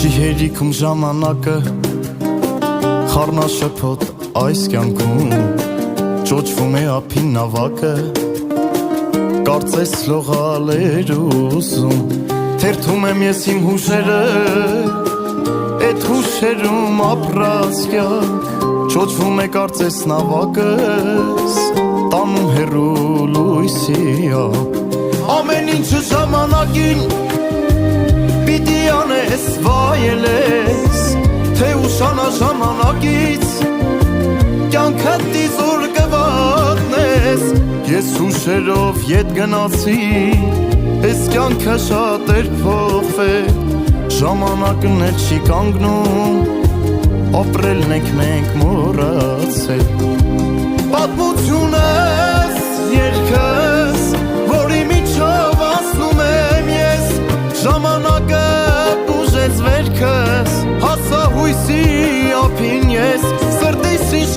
Հերիքում ժամանակը խառնաշփոթ այս կյանքում ճոճվում է ափին նավակը կարծես լողալեր ուզում թերթում եմ ես իմ հուշերը այդ հուշերում ապրած կյանք ճոճվում է կարծես նավակս տանում հեռու լույսի ափ ամեն ինչը ժամանակին Պիտի անես վայելես, թե ուշանա ժամանակից Կյանքդ դիզուր կվատնես Ես հուշերով ետ գնացի Ես կյանքը շատ էր փոխվել Ժամանակն էլ չի կանգնում Ապրելն եք մենք մոռացել Պատմություն ես երկս Որի միջով անցնում եմ ես Ժամանակը բուժեց վերքս Հասա հույսի ափին ես Սրտիս ինչ